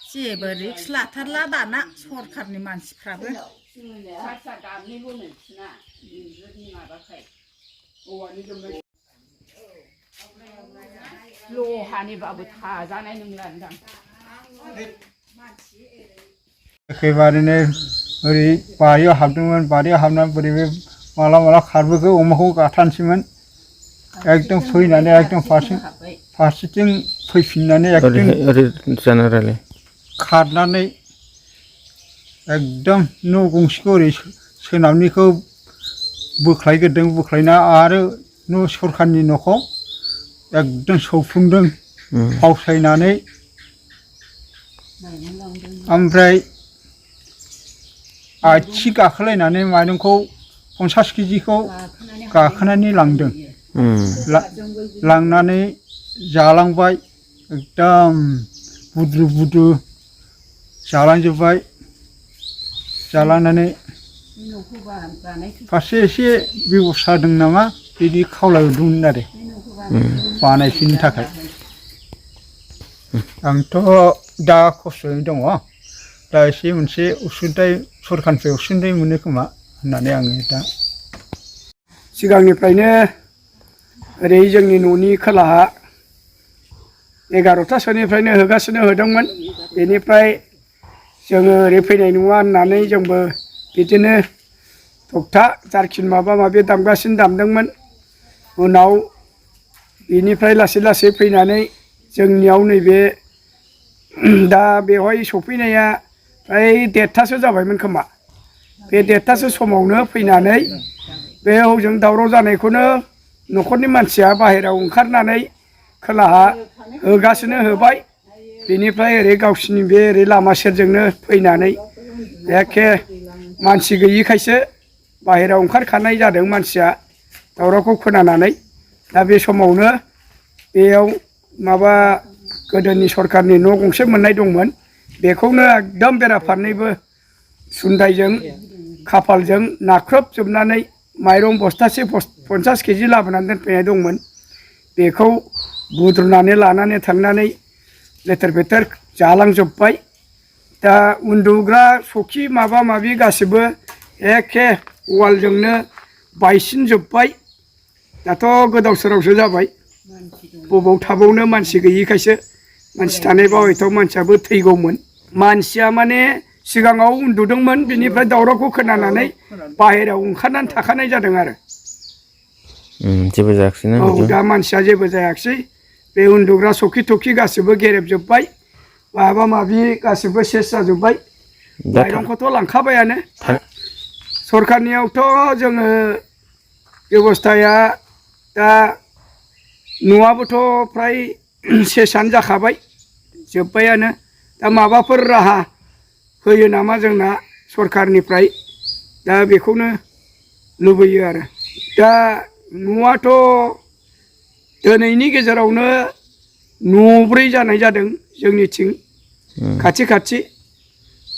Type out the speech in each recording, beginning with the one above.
जेबो रिक्स लाथारला दाना सरखारनि मानसिफ्राबो लहानिबाबो थाजानाय नंला नोंदां एखेबारेनो ओरै बारियाव हाबदोंमोन बारियाव हाबनानै बोरैबा माला खारबोखो अमाखौ गाथारनोसैमोन एकदम फैनानै एकदम फारसेथिं फैफिननानै एकदम खारनानै एकदम न' गंसेखौ ओरै सोनाबनिखौ बोख्लायग्रोदों बोख्लायना आरो न' सरखारनि न'खौ एकदम सौफुंदों फावसायनानै ओमफ्राय आथिं गाखोलायनानै माइरंखौ 50 केजिखौ गाखोनानै लांदों लांनानै जालांबाय एकदम बुद्रु बुद्रु जालांजोब्बाय जालांनानै फारसे एसे बेबस्था दं नामा बिदि खावलायहरदोंमोन आरो बानायफिननो थाखाय आंथ' दा खस्थ'यैनो दङ दा एसे मोनसे उसुंथाइ सरखारनिफ्राय उसुंथाइ मोनो खोमा होननानै आङो दा सिगांनिफ्रायनो ओरै जोंनि न'नि खोलाहा 11थासोनिफ्रायनो होगासिनो होदोंमोन बेनिफ्राय जोङो ओरै फैनाय नङा होननानै जोंबो बिदिनो थखथा जारखिन माबा माबि दामगासिनो दामदोंमोन उनाव बेनिफ्राय लासै लासै फैनानै जोंनियाव नैबे दा बेवहाय सफैनाया फ्राय 1.5थासो जाबायमोन खोमा बे 1.5थासो समावनो फैनानै बे हजों दावराव जानायखौनो न'खरनि मानसिया बाहेरायाव ओंखारनानै खोलाहा होगासिनो होबाय बेनिफ्राय ओरै गावसिनि बे ओरै लामा सेरजोंनो फैनानै एखे मानसि गैयिखायसो बाहेरायाव ओंखारखानाय जादों मानसिया दावरावखौ खोनानानै दा बे समावनो बेयाव माबा गोदोनि सरखारनि न' गंसे मोननाय दंमोन बेखौनो एकदम बेराफारनैबो सुन्दायजों खाफालजों नाख्रबजोबनानै माइरं बस्थासे 50 केजि लाबोनानै दोनफैनाय दंमोन बेखौ बुद्रुनानै लानानै थांनानै लेथेर फेथेर जालांजोब्बाय दा उन्दुग्रा सखि माबा माबि गासिबो एखे वालजोंनो बायसिनजोब्बाय दाथ' गोदाव सोरावसो जाबाय बबाव थाबावनो मानसि गैयिखायसो मानसि थानायबा हयथ' मानसियाबो थैगौमोन मानसिया माने सिगाङाव उन्दुदोंमोन बिनिफ्राय दावरावखौ खोनानानै बाहेरायाव ओंखारनानै थाखानाय जादों आरो जेबो जायाखैसै ना औ दा मानसिया जेबो जायाखैसै बे उन्दुग्रा सखि थखि गासिबो गेरेबजोब्बाय माबा माबि गासिबो सेस जाजोब्बाय माइरंखौथ' लांखाबायानो सरखारनियावथ' जोङो बेबस्थाया दा न'आबोथ' फ्राय सेसानो जाखाबाय जोब्बायानो दा माबाफोर राहा होयो नामा जोंना सरखारनिफ्राय दा बेखौनो लुबैयो आरो दा न'आथ' दिनैनि गेजेरावनो न'4 जानाय जादों जोंनिथिं खाथि खाथि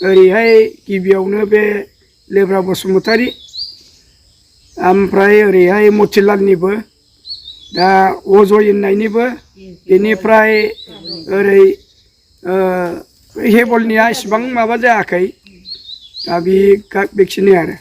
ओरैहाय गिबियावनो बे लेब्रा बसुमतारी ओमफ्राय ओरैहाय मथिलालनिबो दा अजय होननायनिबो बेनिफ्राय ओरै हेबलनिया इसिबां माबा जायाखै दा बेखिनि आरो